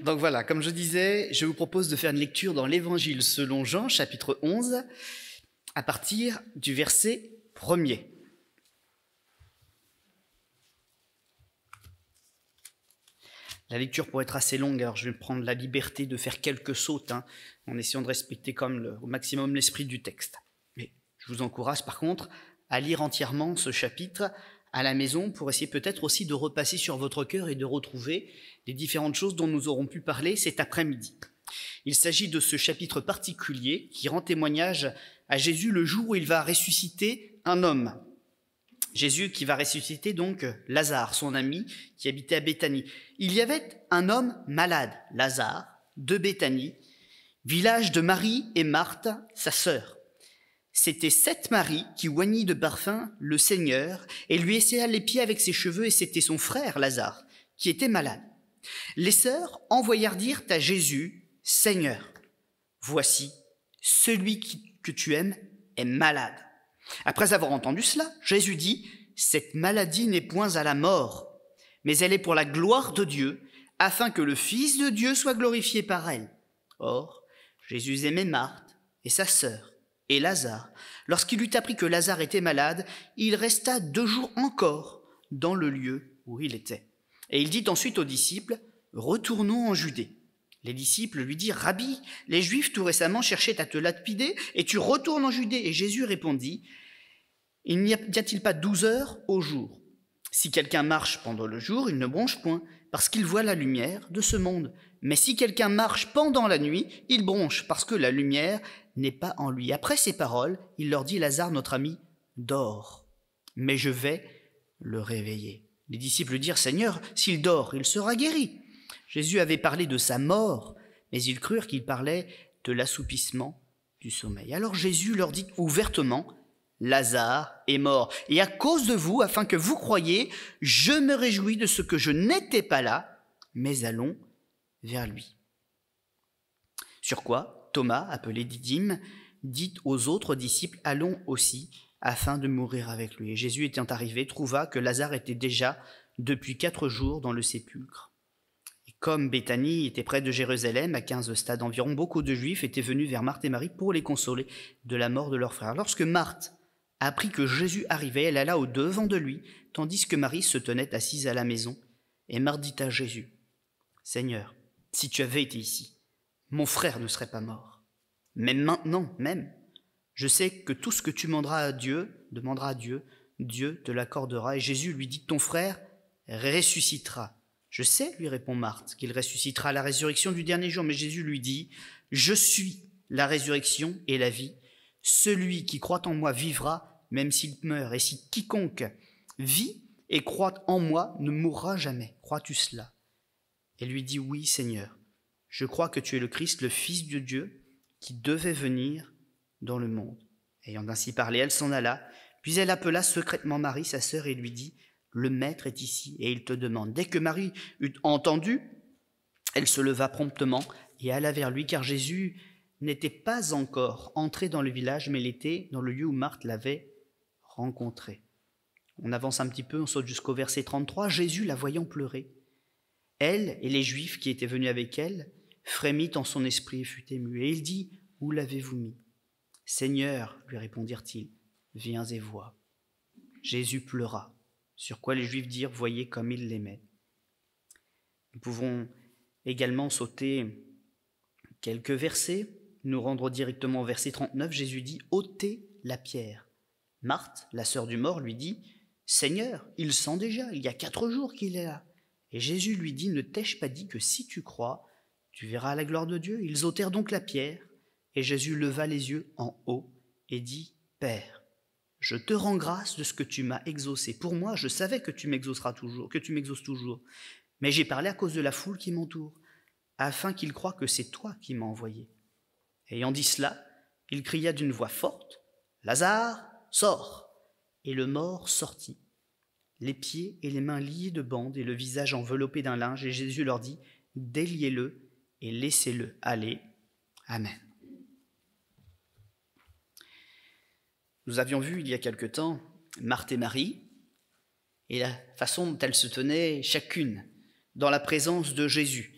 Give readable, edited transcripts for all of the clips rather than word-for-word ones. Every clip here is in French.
Donc voilà, comme je disais, je vous propose de faire une lecture dans l'Évangile selon Jean, chapitre 11, à partir du verset 1er. La lecture pourrait être assez longue, alors je vais prendre la liberté de faire quelques sautes, en essayant de respecter au maximum l'esprit du texte. Mais je vous encourage par contre à lire entièrement ce chapitre à la maison pour essayer peut-être aussi de repasser sur votre cœur et de retrouver les différentes choses dont nous aurons pu parler cet après-midi. Il s'agit de ce chapitre particulier qui rend témoignage à Jésus le jour où il va ressusciter un homme. Jésus qui va ressusciter donc Lazare, son ami, qui habitait à Béthanie. Il y avait un homme malade, Lazare, de Béthanie, village de Marie et Marthe, sa sœur. C'était cette Marie qui oignit de parfum le Seigneur et lui essaya les pieds avec ses cheveux, et c'était son frère Lazare qui était malade. Les sœurs envoyèrent dire à Jésus, « Seigneur, voici, celui que tu aimes est malade. » Après avoir entendu cela, Jésus dit, « Cette maladie n'est point à la mort, mais elle est pour la gloire de Dieu, afin que le Fils de Dieu soit glorifié par elle. » Or, Jésus aimait Marthe et sa sœur et Lazare. Lorsqu'il eut appris que Lazare était malade, il resta 2 jours encore dans le lieu où il était. Et il dit ensuite aux disciples, « Retournons en Judée. » Les disciples lui dirent, « Rabbi, les Juifs tout récemment cherchaient à te lapider, et tu retournes en Judée. » Et Jésus répondit, « Il n'y a-t-il pas 12 heures au jour? Si quelqu'un marche pendant le jour, il ne bronche point, parce qu'il voit la lumière de ce monde. Mais si quelqu'un marche pendant la nuit, il bronche, parce que la lumière n'est pas en lui. » Après ces paroles, il leur dit, « Lazare, notre ami, dort, mais je vais le réveiller. » Les disciples dirent, « Seigneur, s'il dort, il sera guéri. » Jésus avait parlé de sa mort, mais ils crurent qu'il parlait de l'assoupissement du sommeil. Alors Jésus leur dit ouvertement, « Lazare est mort, et à cause de vous, afin que vous croyiez, je me réjouis de ce que je n'étais pas là, mais allons vers lui. » Sur quoi Thomas, appelé Didyme, dit aux autres disciples, « Allons aussi, afin de mourir avec lui. » Et Jésus étant arrivé, trouva que Lazare était déjà depuis 4 jours dans le sépulcre. Et comme Béthanie était près de Jérusalem, à 15 stades environ, beaucoup de Juifs étaient venus vers Marthe et Marie pour les consoler de la mort de leur frère. Lorsque Marthe apprit que Jésus arrivait, elle alla au-devant de lui, tandis que Marie se tenait assise à la maison. Et Marthe dit à Jésus, « Seigneur, si tu avais été ici, mon frère ne serait pas mort. Mais maintenant même, je sais que tout ce que tu demanderas à Dieu, Dieu te l'accordera. » Et Jésus lui dit, « Ton frère ressuscitera. » « Je sais, lui répond Marthe, qu'il ressuscitera à la résurrection du dernier jour. » Mais Jésus lui dit, « Je suis la résurrection et la vie. Celui qui croit en moi vivra, même s'il meurt. Et si quiconque vit et croit en moi ne mourra jamais. Crois-tu cela ?» Elle lui dit, « Oui, Seigneur. Je crois que tu es le Christ, le Fils de Dieu, qui devait venir dans le monde. » Ayant ainsi parlé, elle s'en alla. Puis elle appela secrètement Marie, sa sœur, et lui dit, « Le Maître est ici, et il te demande. » Dès que Marie eut entendu, elle se leva promptement et alla vers lui, car Jésus n'était pas encore entré dans le village, mais il était dans le lieu où Marthe l'avait rencontré. On avance un petit peu, on saute jusqu'au verset 33. Jésus, la voyant pleurer, elle et les Juifs qui étaient venus avec elle, frémit en son esprit et fut ému. Et il dit, « Où l'avez-vous mis ? » « Seigneur, lui répondirent-ils, viens et vois. » Jésus pleura, sur quoi les Juifs dirent, « Voyez comme il l'aimait. » Nous pouvons également sauter quelques versets, nous rendre directement au verset 39. Jésus dit, « ôtez la pierre. » Marthe, la sœur du mort, lui dit, « Seigneur, il sent déjà, il y a 4 jours qu'il est là. » Et Jésus lui dit, « Ne t'ai-je pas dit que si tu crois, tu verras la gloire de Dieu ?» Ils ôtèrent donc la pierre, et Jésus leva les yeux en haut et dit, « Père, je te rends grâce de ce que tu m'as exaucé. Pour moi, je savais que tu m'exauceras toujours, que tu m'exauces toujours. Mais j'ai parlé à cause de la foule qui m'entoure, afin qu'ils croient que c'est toi qui m'as envoyé. » Ayant dit cela, il cria d'une voix forte, « Lazare, sors !» Et le mort sortit, les pieds et les mains liés de bandes et le visage enveloppé d'un linge. Et Jésus leur dit, « Déliez-le et laissez-le aller. » Amen. Nous avions vu il y a quelque temps Marthe et Marie et la façon dont elles se tenaient chacune dans la présence de Jésus.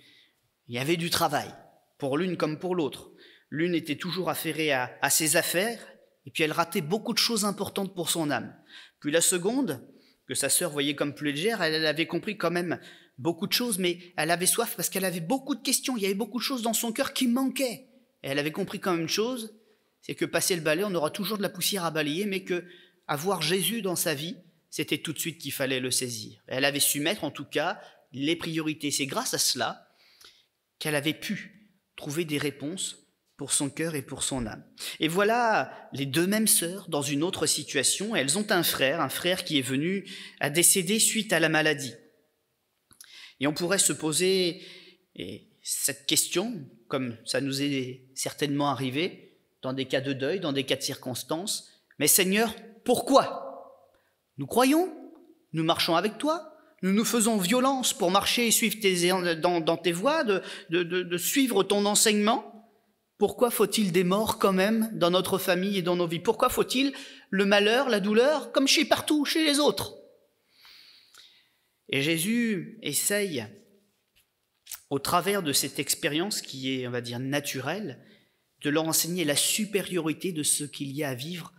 Il y avait du travail, pour l'une comme pour l'autre. L'une était toujours affairée à ses affaires, et puis elle ratait beaucoup de choses importantes pour son âme. Puis la seconde, que sa sœur voyait comme plus légère, elle avait compris quand même beaucoup de choses, mais elle avait soif parce qu'elle avait beaucoup de questions. Il y avait beaucoup de choses dans son cœur qui manquaient. Et elle avait compris quand même une chose, c'est que passer le balai, on aura toujours de la poussière à balayer, mais que avoir Jésus dans sa vie, c'était tout de suite qu'il fallait le saisir. Et elle avait su mettre en tout cas les priorités. C'est grâce à cela qu'elle avait pu trouver des réponses pour son cœur et pour son âme. Et voilà les deux mêmes sœurs dans une autre situation. Elles ont un frère qui est venu à décéder suite à la maladie. Et on pourrait se poser cette question, comme ça nous est certainement arrivé, dans des cas de deuil, dans des cas de circonstances. Mais Seigneur, pourquoi? Nous croyons, nous marchons avec toi, nous nous faisons violence pour marcher et suivre dans tes voies, de suivre ton enseignement. Pourquoi faut-il des morts quand même dans notre famille et dans nos vies? Pourquoi faut-il le malheur, la douleur, comme chez partout, chez les autres? Et Jésus essaye, au travers de cette expérience qui est, on va dire, naturelle, de leur enseigner la supériorité de ce qu'il y a à vivre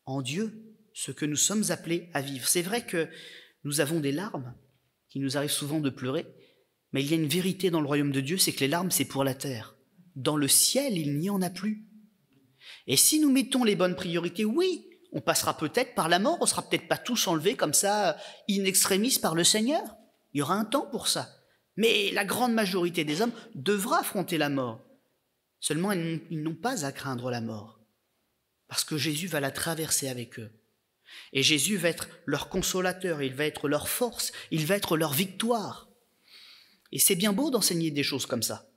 en Dieu, ce que nous sommes appelés à vivre. C'est vrai que nous avons des larmes, qui nous arrive souvent de pleurer, mais il y a une vérité dans le royaume de Dieu, c'est que les larmes, c'est pour la terre. Dans le ciel, il n'y en a plus. Et si nous mettons les bonnes priorités, oui, on passera peut-être par la mort, on ne sera peut-être pas tous enlevés comme ça, in extremis par le Seigneur. Il y aura un temps pour ça. Mais la grande majorité des hommes devra affronter la mort. Seulement, ils n'ont pas à craindre la mort, parce que Jésus va la traverser avec eux. Et Jésus va être leur consolateur, il va être leur force, il va être leur victoire. Et c'est bien beau d'enseigner des choses comme ça.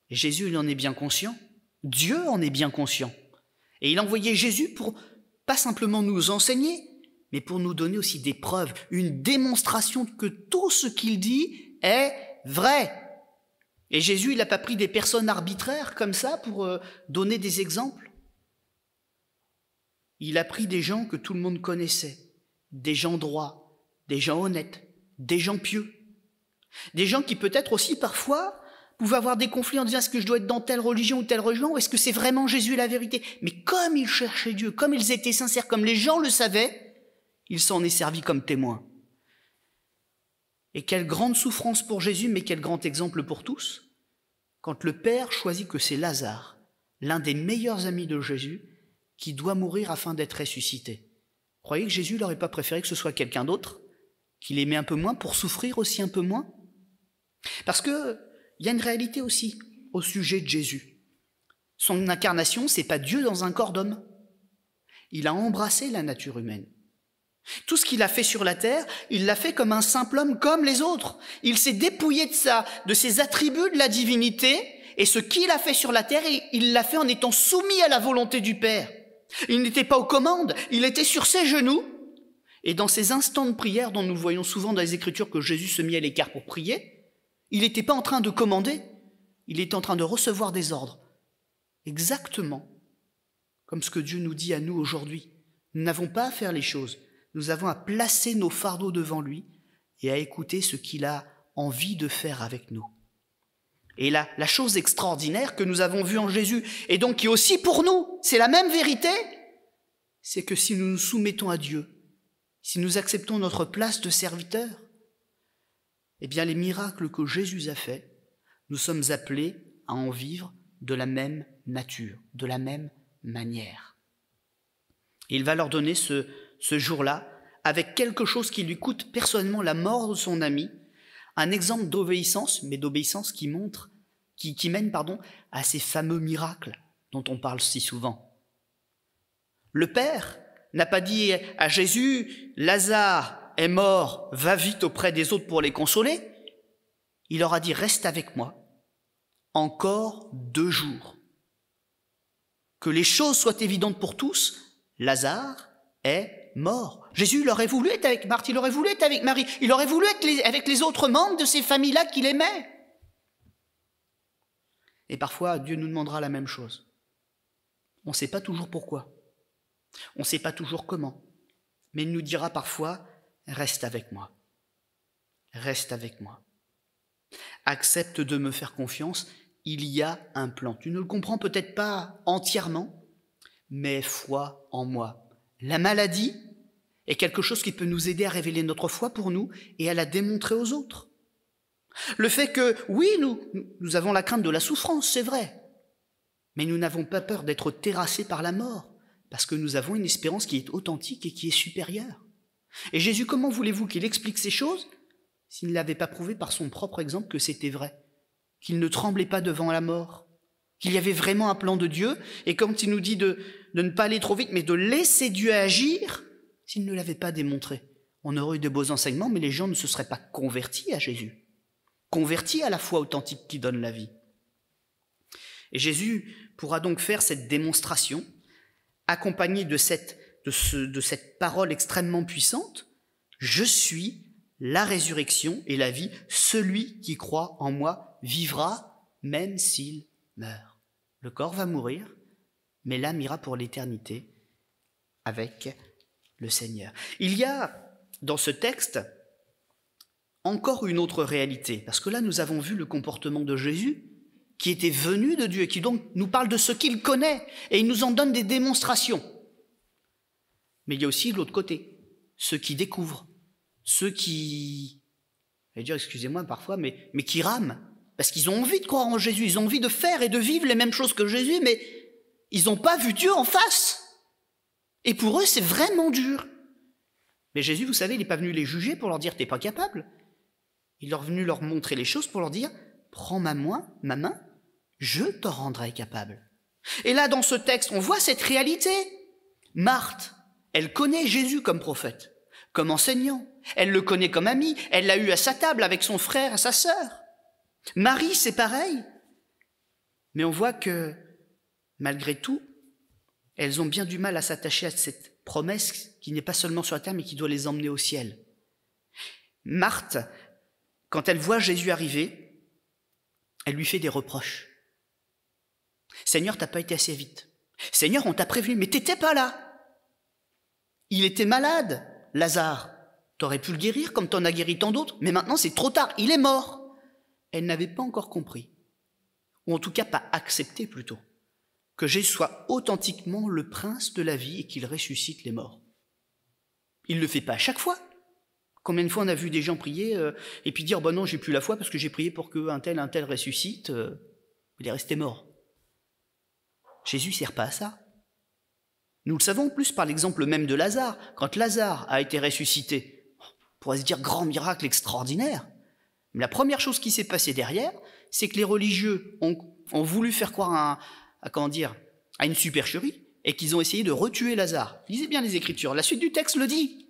Et Jésus, il en est bien conscient. Dieu en est bien conscient. Et il a envoyé Jésus pour pas simplement nous enseigner, mais pour nous donner aussi des preuves, une démonstration que tout ce qu'il dit est vrai. Et Jésus, il n'a pas pris des personnes arbitraires comme ça pour donner des exemples. Il a pris des gens que tout le monde connaissait, des gens droits, des gens honnêtes, des gens pieux, des gens qui peut-être aussi parfois pouvaient avoir des conflits en disant est-ce que je dois être dans telle religion ou est-ce que c'est vraiment Jésus la vérité? Mais comme ils cherchaient Dieu, comme ils étaient sincères, comme les gens le savaient, il s'en est servi comme témoin. Et quelle grande souffrance pour Jésus, mais quel grand exemple pour tous, quand le Père choisit que c'est Lazare, l'un des meilleurs amis de Jésus, qui doit mourir afin d'être ressuscité. Croyez que Jésus n'aurait pas préféré que ce soit quelqu'un d'autre, qu'il aimait un peu moins, pour souffrir aussi un peu moins? Parce qu'il y a une réalité aussi au sujet de Jésus. Son incarnation, c'est pas Dieu dans un corps d'homme. Il a embrassé la nature humaine. Tout ce qu'il a fait sur la terre, il l'a fait comme un simple homme, comme les autres. Il s'est dépouillé de ses attributs de la divinité, et ce qu'il a fait sur la terre, il l'a fait en étant soumis à la volonté du Père. Il n'était pas aux commandes, il était sur ses genoux, et dans ces instants de prière dont nous voyons souvent dans les Écritures que Jésus se mit à l'écart pour prier, il n'était pas en train de commander, il était en train de recevoir des ordres. Exactement comme ce que Dieu nous dit à nous aujourd'hui. Nous n'avons pas à faire les choses, nous avons à placer nos fardeaux devant lui et à écouter ce qu'il a envie de faire avec nous. Et la chose extraordinaire que nous avons vue en Jésus, et donc qui est aussi pour nous, c'est la même vérité, c'est que si nous nous soumettons à Dieu, si nous acceptons notre place de serviteur, eh bien les miracles que Jésus a faits, nous sommes appelés à en vivre de la même nature, de la même manière. Et il va leur donner ce jour-là, avec quelque chose qui lui coûte personnellement la mort de son ami, un exemple d'obéissance, mais d'obéissance qui mène à ces fameux miracles dont on parle si souvent. Le Père n'a pas dit à Jésus « Lazare est mort, va vite auprès des autres pour les consoler ». Il leur a dit « Reste avec moi, encore 2 jours ». Que les choses soient évidentes pour tous, Lazare est mort. Jésus, il aurait voulu être avec Marthe, il aurait voulu être avec Marie, il aurait voulu être avec les autres membres de ces familles-là qu'il aimait. Et parfois, Dieu nous demandera la même chose. On ne sait pas toujours pourquoi, on ne sait pas toujours comment, mais il nous dira parfois « Reste avec moi, reste avec moi ». accepte de me faire confiance, il y a un plan. Tu ne le comprends peut-être pas entièrement, mais foi en moi. La maladie est quelque chose qui peut nous aider à révéler notre foi pour nous et à la démontrer aux autres. Le fait que, oui, nous avons la crainte de la souffrance, c'est vrai, mais nous n'avons pas peur d'être terrassés par la mort, parce que nous avons une espérance qui est authentique et qui est supérieure. Et Jésus, comment voulez-vous qu'il explique ces choses s'il n'avait pas prouvé par son propre exemple que c'était vrai, qu'il ne tremblait pas devant la mort, qu'il y avait vraiment un plan de Dieu, et quand il nous dit de ne pas aller trop vite, mais de laisser Dieu agir, s'il ne l'avait pas démontré. On aurait eu de beaux enseignements, mais les gens ne se seraient pas convertis à Jésus, convertis à la foi authentique qui donne la vie. Et Jésus pourra donc faire cette démonstration, accompagnée de cette parole extrêmement puissante, « Je suis la résurrection et la vie, celui qui croit en moi vivra même s'il meurt. » Le corps va mourir, mais l'âme ira pour l'éternité avec le Seigneur. Il y a dans ce texte encore une autre réalité, parce que là nous avons vu le comportement de Jésus, qui était venu de Dieu et qui donc nous parle de ce qu'il connaît, et il nous en donne des démonstrations. Mais il y a aussi l'autre côté, ceux qui découvrent, ceux qui, je vais dire excusez-moi parfois, mais qui rament, parce qu'ils ont envie de croire en Jésus, ils ont envie de faire et de vivre les mêmes choses que Jésus, mais ils n'ont pas vu Dieu en face. Et pour eux, c'est vraiment dur. Mais Jésus, vous savez, il n'est pas venu les juger pour leur dire « t'es pas capable ». Il est venu leur montrer les choses pour leur dire « prends ma main, je te rendrai capable ». Et là, dans ce texte, on voit cette réalité. Marthe, elle connaît Jésus comme prophète, comme enseignant. Elle le connaît comme ami. Elle l'a eu à sa table avec son frère et sa sœur. Marie, c'est pareil. Mais on voit que, malgré tout, elles ont bien du mal à s'attacher à cette promesse qui n'est pas seulement sur la terre, mais qui doit les emmener au ciel. Marthe, quand elle voit Jésus arriver, elle lui fait des reproches. « Seigneur, t'as pas été assez vite. Seigneur, on t'a prévenu, mais t'étais pas là. Il était malade, Lazare. T'aurais pu le guérir comme t'en as guéri tant d'autres, mais maintenant c'est trop tard, il est mort. » Elle n'avait pas encore compris, ou en tout cas pas accepté plutôt, que Jésus soit authentiquement le prince de la vie et qu'il ressuscite les morts. Il ne le fait pas à chaque fois. Combien de fois on a vu des gens prier et puis dire « non, j'ai plus la foi parce que j'ai prié pour qu'un tel ressuscite, il est resté mort. » Jésus ne sert pas à ça. Nous le savons en plus par l'exemple même de Lazare. Quand Lazare a été ressuscité, on pourrait se dire grand miracle extraordinaire. Mais la première chose qui s'est passée derrière, c'est que les religieux ont voulu faire croire à une supercherie et qu'ils ont essayé de retuer Lazare. Lisez bien les Écritures, la suite du texte le dit.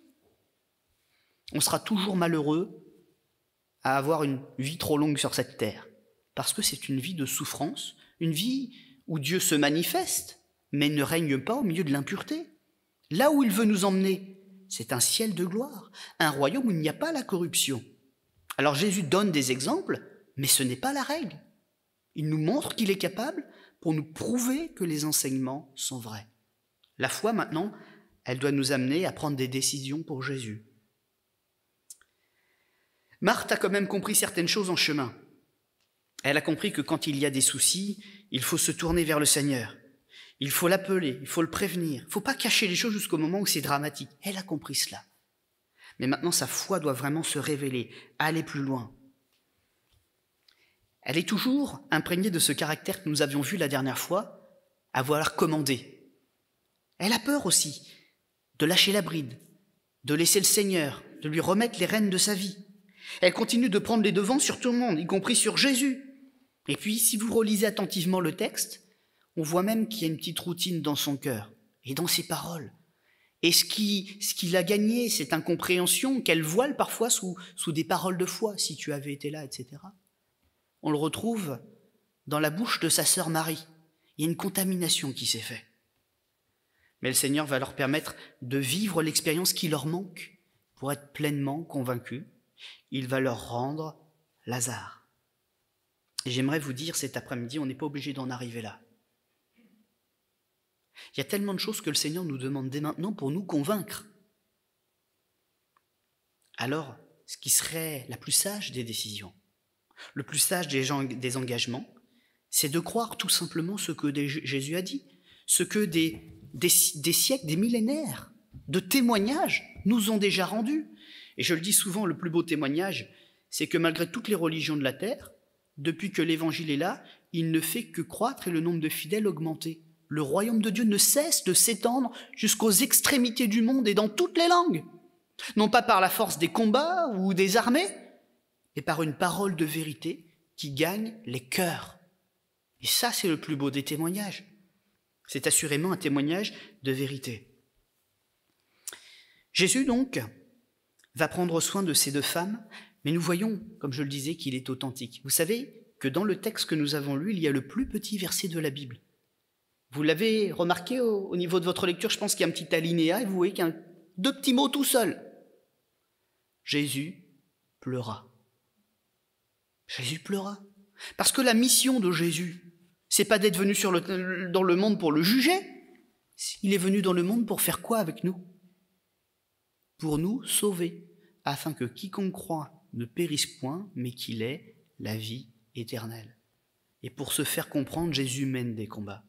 On sera toujours malheureux à avoir une vie trop longue sur cette terre, parce que c'est une vie de souffrance, une vie où Dieu se manifeste, mais ne règne pas au milieu de l'impureté. Là où il veut nous emmener, c'est un ciel de gloire, un royaume où il n'y a pas la corruption. Alors Jésus donne des exemples, mais ce n'est pas la règle. Il nous montre qu'il est capable pour nous prouver que les enseignements sont vrais. La foi, maintenant, elle doit nous amener à prendre des décisions pour Jésus. Marthe a quand même compris certaines choses en chemin. Elle a compris que quand il y a des soucis, il faut se tourner vers le Seigneur. Il faut l'appeler, il faut le prévenir. Il ne faut pas cacher les choses jusqu'au moment où c'est dramatique. Elle a compris cela. Mais maintenant, sa foi doit vraiment se révéler, aller plus loin. Elle est toujours imprégnée de ce caractère que nous avions vu la dernière fois, à vouloir commander. Elle a peur aussi de lâcher la bride, de laisser le Seigneur, de lui remettre les rênes de sa vie. Elle continue de prendre les devants sur tout le monde, y compris sur Jésus. Et puis, si vous relisez attentivement le texte, on voit même qu'il y a une petite routine dans son cœur et dans ses paroles. Et ce qui l'a gagné, cette incompréhension qu'elle voile parfois sous des paroles de foi, si tu avais été là, etc. On le retrouve dans la bouche de sa sœur Marie. Il y a une contamination qui s'est faite. Mais le Seigneur va leur permettre de vivre l'expérience qui leur manque pour être pleinement convaincus. Il va leur rendre Lazare. Et j'aimerais vous dire cet après-midi, on n'est pas obligé d'en arriver là. Il y a tellement de choses que le Seigneur nous demande dès maintenant pour nous convaincre. Alors, ce qui serait la plus sage des décisions, Le plus sage des engagements, c'est de croire tout simplement ce que Jésus a dit, ce que des siècles, des millénaires de témoignages nous ont déjà rendu. Et je le dis souvent, le plus beau témoignage, c'est que malgré toutes les religions de la terre, depuis que l'Évangile est là, il ne fait que croître et le nombre de fidèles augmenter. Le royaume de Dieu ne cesse de s'étendre jusqu'aux extrémités du monde et dans toutes les langues. Non pas par la force des combats ou des armées, mais par une parole de vérité qui gagne les cœurs. Et ça, c'est le plus beau des témoignages. C'est assurément un témoignage de vérité. Jésus, donc, va prendre soin de ces deux femmes, mais nous voyons, comme je le disais, qu'il est authentique. Vous savez que dans le texte que nous avons lu, il y a le plus petit verset de la Bible. Vous l'avez remarqué au niveau de votre lecture, je pense qu'il y a un petit alinéa, et vous voyez qu'il y a deux petits mots tout seuls. Jésus pleura. Jésus pleura. Parce que la mission de Jésus, c'est pas d'être venu dans le monde pour le juger. Il est venu dans le monde pour faire quoi avec nous? Pour nous sauver, afin que quiconque croit ne périsse point, mais qu'il ait la vie éternelle. Et pour se faire comprendre, Jésus mène des combats.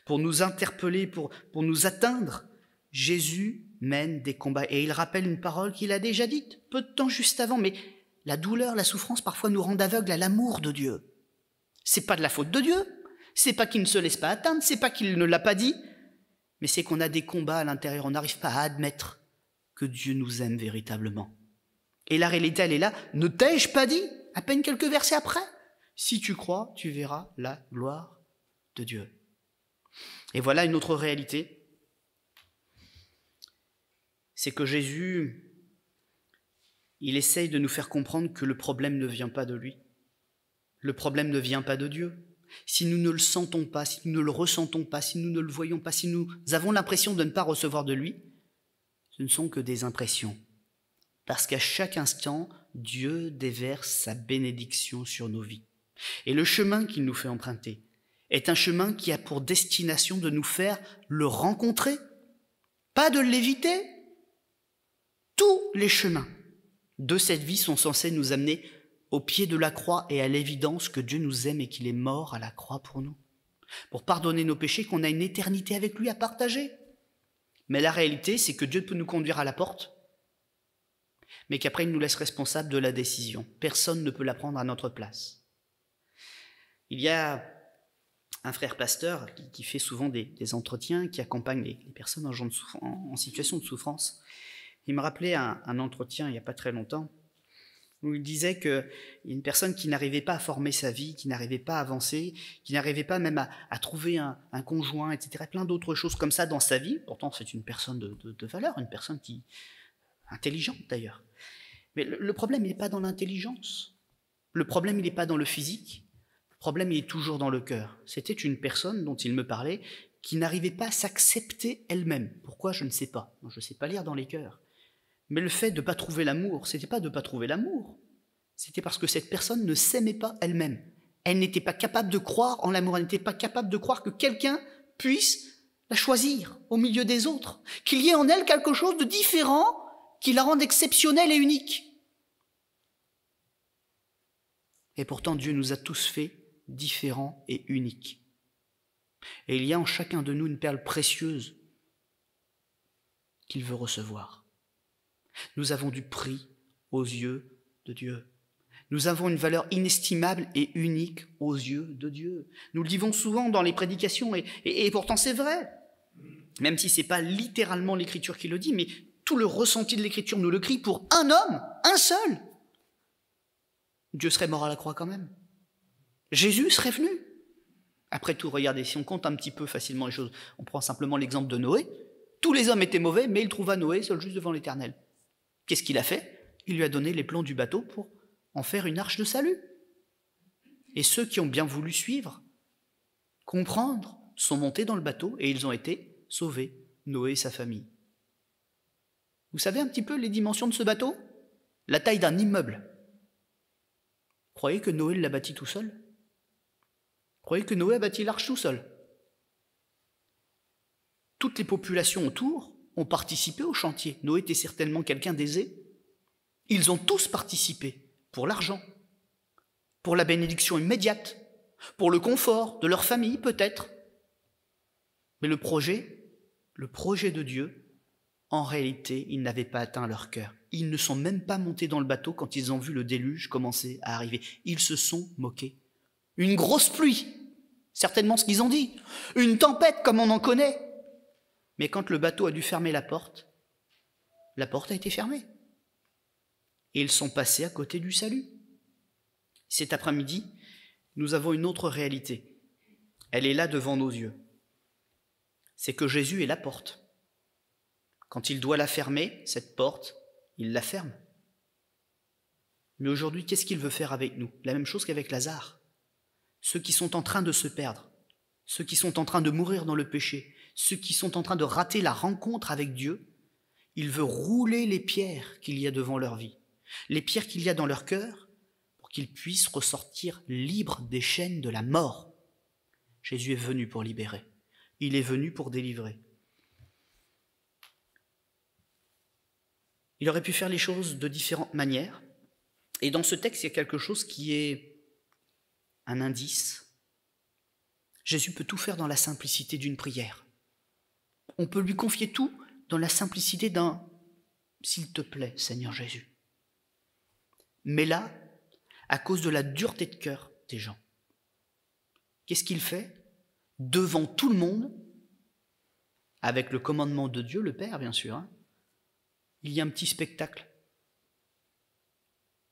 Pour nous interpeller, pour nous atteindre, Jésus mène des combats. Et il rappelle une parole qu'il a déjà dite, peu de temps juste avant, mais la douleur, la souffrance parfois nous rendent aveugles à l'amour de Dieu. C'est pas de la faute de Dieu, c'est pas qu'il ne se laisse pas atteindre, c'est pas qu'il ne l'a pas dit, mais c'est qu'on a des combats à l'intérieur, on n'arrive pas à admettre que Dieu nous aime véritablement. Et la réalité, elle est là. Ne t'ai-je pas dit, à peine quelques versets après, si tu crois, tu verras la gloire de Dieu. Et voilà une autre réalité, c'est que Jésus, il essaye de nous faire comprendre que le problème ne vient pas de lui. Le problème ne vient pas de Dieu. Si nous ne le sentons pas, si nous ne le ressentons pas, si nous ne le voyons pas, si nous avons l'impression de ne pas recevoir de lui, ce ne sont que des impressions. Parce qu'à chaque instant, Dieu déverse sa bénédiction sur nos vies. Et le chemin qu'il nous fait emprunter est un chemin qui a pour destination de nous faire le rencontrer, pas de l'éviter. Tous les chemins de cette vie sont censés nous amener au pied de la croix et à l'évidence que Dieu nous aime et qu'il est mort à la croix pour nous, pour pardonner nos péchés, qu'on a une éternité avec lui à partager. Mais la réalité, c'est que Dieu peut nous conduire à la porte, mais qu'après il nous laisse responsables de la décision. Personne ne peut la prendre à notre place. Il y a un frère pasteur qui fait souvent des entretiens, qui accompagne les personnes en situation de souffrance. Il me rappelait un entretien il n'y a pas très longtemps, où il disait qu'il y a une personne qui n'arrivait pas à former sa vie, qui n'arrivait pas à avancer, qui n'arrivait pas même à trouver un conjoint, etc. Plein d'autres choses comme ça dans sa vie. Pourtant, c'est une personne de valeur, une personne intelligente d'ailleurs. Mais le problème, il n'est pas dans l'intelligence. Le problème, il n'est pas dans le physique. Le problème, il est toujours dans le cœur. C'était une personne dont il me parlait qui n'arrivait pas à s'accepter elle-même. Pourquoi? Je ne sais pas. Je ne sais pas lire dans les cœurs. Mais le fait de ne pas trouver l'amour, c'était pas de ne pas trouver l'amour. C'était parce que cette personne ne s'aimait pas elle-même. Elle n'était pas capable de croire en l'amour. Elle n'était pas capable de croire que quelqu'un puisse la choisir au milieu des autres. Qu'il y ait en elle quelque chose de différent qui la rende exceptionnelle et unique. Et pourtant, Dieu nous a tous faits différents et uniques. Et il y a en chacun de nous une perle précieuse qu'il veut recevoir. Nous avons du prix aux yeux de Dieu. Nous avons une valeur inestimable et unique aux yeux de Dieu. Nous le disons souvent dans les prédications, et pourtant c'est vrai. Même si ce n'est pas littéralement l'Écriture qui le dit, mais tout le ressenti de l'Écriture nous le crie pour un homme, un seul. Dieu serait mort à la croix quand même. Jésus serait venu. Après tout, regardez, si on compte un petit peu facilement les choses, on prend simplement l'exemple de Noé. Tous les hommes étaient mauvais, mais il trouva Noé seul juste devant l'Éternel. Qu'est-ce qu'il a fait? Il lui a donné les plans du bateau pour en faire une arche de salut. Et ceux qui ont bien voulu suivre, comprendre, sont montés dans le bateau et ils ont été sauvés, Noé et sa famille. Vous savez un petit peu les dimensions de ce bateau? La taille d'un immeuble. Croyez que Noé l'a bâti tout seul? Croyez que Noé a bâti l'arche tout seul? Toutes les populations autour ont participé au chantier. Noé était certainement quelqu'un d'aisé. Ils ont tous participé pour l'argent, pour la bénédiction immédiate, pour le confort de leur famille peut-être. Mais le projet de Dieu, en réalité, il n'avait pas atteint leur cœur. Ils ne sont même pas montés dans le bateau quand ils ont vu le déluge commencer à arriver. Ils se sont moqués. Une grosse pluie, certainement ce qu'ils ont dit. Une tempête comme on en connaît. Mais quand le bateau a dû fermer la porte a été fermée. Et ils sont passés à côté du salut. Cet après-midi, nous avons une autre réalité. Elle est là devant nos yeux. C'est que Jésus est la porte. Quand il doit la fermer, cette porte, il la ferme. Mais aujourd'hui, qu'est-ce qu'il veut faire avec nous? La même chose qu'avec Lazare. Ceux qui sont en train de se perdre, ceux qui sont en train de mourir dans le péché, ceux qui sont en train de rater la rencontre avec Dieu, il veut rouler les pierres qu'il y a devant leur vie, les pierres qu'il y a dans leur cœur, pour qu'ils puissent ressortir libres des chaînes de la mort. Jésus est venu pour libérer. Il est venu pour délivrer. Il aurait pu faire les choses de différentes manières. Et dans ce texte, il y a quelque chose qui est un indice. Jésus peut tout faire dans la simplicité d'une prière. On peut lui confier tout dans la simplicité d'un « S'il te plaît, Seigneur Jésus ». Mais là, à cause de la dureté de cœur des gens, qu'est-ce qu'il fait? Devant tout le monde, avec le commandement de Dieu, le Père bien sûr, il y a un petit spectacle.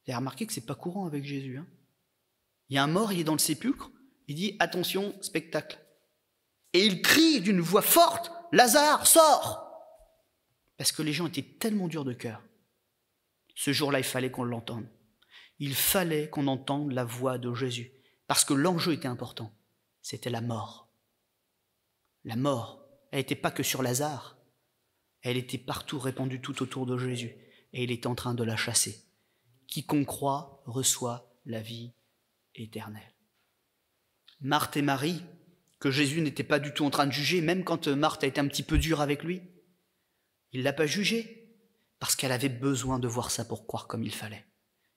Vous avez remarqué que ce n'est pas courant avec Jésus. Il y a un mort, il est dans le sépulcre, il dit « Attention, spectacle ». Et il crie d'une voix forte « Lazare, sors !» Parce que les gens étaient tellement durs de cœur. Ce jour-là, il fallait qu'on l'entende. Il fallait qu'on entende la voix de Jésus. Parce que l'enjeu était important. C'était la mort. La mort, elle n'était pas que sur Lazare. Elle était partout répandue tout autour de Jésus. Et il était en train de la chasser. Quiconque croit reçoit la vie éternelle. Marthe et Marie, que Jésus n'était pas du tout en train de juger, même quand Marthe a été un petit peu dure avec lui, il ne l'a pas jugée, parce qu'elle avait besoin de voir ça pour croire comme il fallait.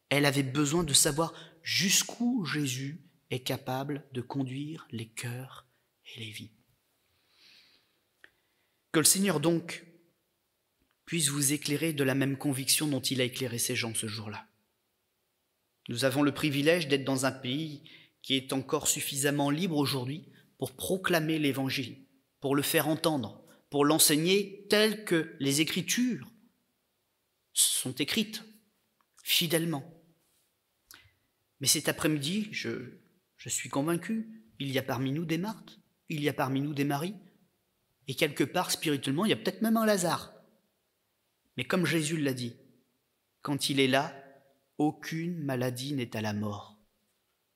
Elle avait besoin de savoir jusqu'où Jésus est capable de conduire les cœurs et les vies. Que le Seigneur donc puisse vous éclairer de la même conviction dont il a éclairé ces gens ce jour-là. Nous avons le privilège d'être dans un pays qui est encore suffisamment libre aujourd'hui pour proclamer l'Évangile, pour le faire entendre, pour l'enseigner tel que les Écritures sont écrites, fidèlement. Mais cet après-midi, je suis convaincu, il y a parmi nous des Marthes, il y a parmi nous des Maries, et quelque part, spirituellement, il y a peut-être même un Lazare. Mais comme Jésus l'a dit, quand il est là, aucune maladie n'est à la mort,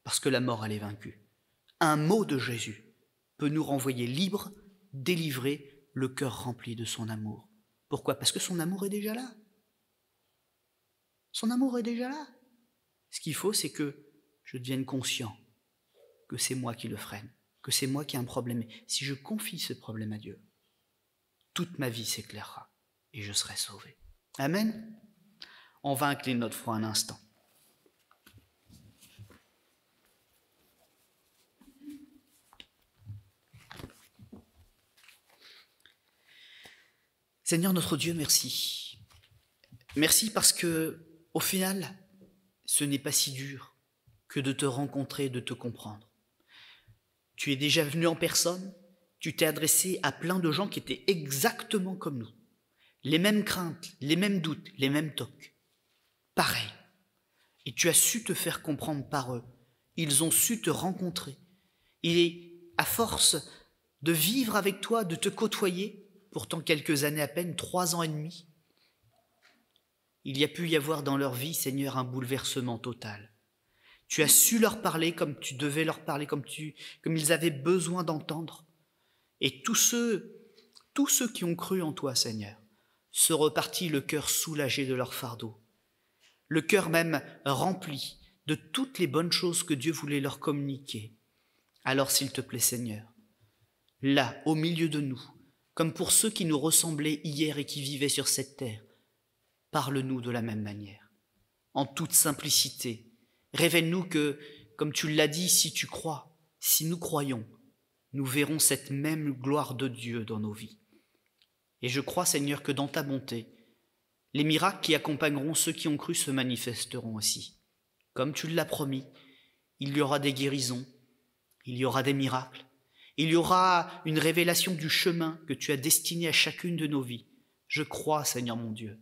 parce que la mort, elle est vaincue. Un mot de Jésus peut nous renvoyer libres, délivrés, le cœur rempli de son amour. Pourquoi? Parce que son amour est déjà là. Son amour est déjà là. Ce qu'il faut, c'est que je devienne conscient que c'est moi qui le freine, que c'est moi qui ai un problème. Si je confie ce problème à Dieu, toute ma vie s'éclairera et je serai sauvé. Amen. On va incliner notre front un instant. Seigneur notre Dieu, merci. Merci parce que, au final, ce n'est pas si dur que de te rencontrer, de te comprendre. Tu es déjà venu en personne, tu t'es adressé à plein de gens qui étaient exactement comme nous. Les mêmes craintes, les mêmes doutes, les mêmes tocs. Pareil. Et tu as su te faire comprendre par eux. Ils ont su te rencontrer. Et à force de vivre avec toi, de te côtoyer, pourtant quelques années à peine, 3 ans et demi, il y a pu y avoir dans leur vie, Seigneur, un bouleversement total. Tu as su leur parler comme tu devais leur parler, comme ils avaient besoin d'entendre. Et tous ceux qui ont cru en toi, Seigneur, se repartis le cœur soulagé de leur fardeau, le cœur même rempli de toutes les bonnes choses que Dieu voulait leur communiquer. Alors, s'il te plaît, Seigneur, là, au milieu de nous, comme pour ceux qui nous ressemblaient hier et qui vivaient sur cette terre, parle-nous de la même manière, en toute simplicité. Révèle-nous que comme tu l'as dit, si tu crois, si nous croyons, nous verrons cette même gloire de Dieu dans nos vies. Et je crois, Seigneur, que dans ta bonté, les miracles qui accompagneront ceux qui ont cru se manifesteront aussi. Comme tu l'as promis, il y aura des guérisons, il y aura des miracles, il y aura une révélation du chemin que tu as destiné à chacune de nos vies. Je crois, Seigneur mon Dieu,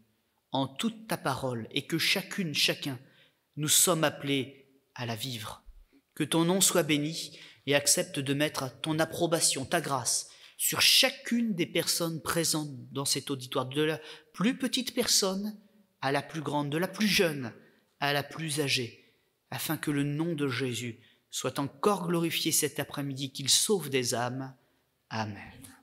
en toute ta parole et que chacune, chacun, nous sommes appelés à la vivre. Que ton nom soit béni et accepte de mettre ton approbation, ta grâce, sur chacune des personnes présentes dans cet auditoire, de la plus petite personne à la plus grande, de la plus jeune à la plus âgée, afin que le nom de Jésus soit encore glorifié cet après-midi, qu'il sauve des âmes. Amen.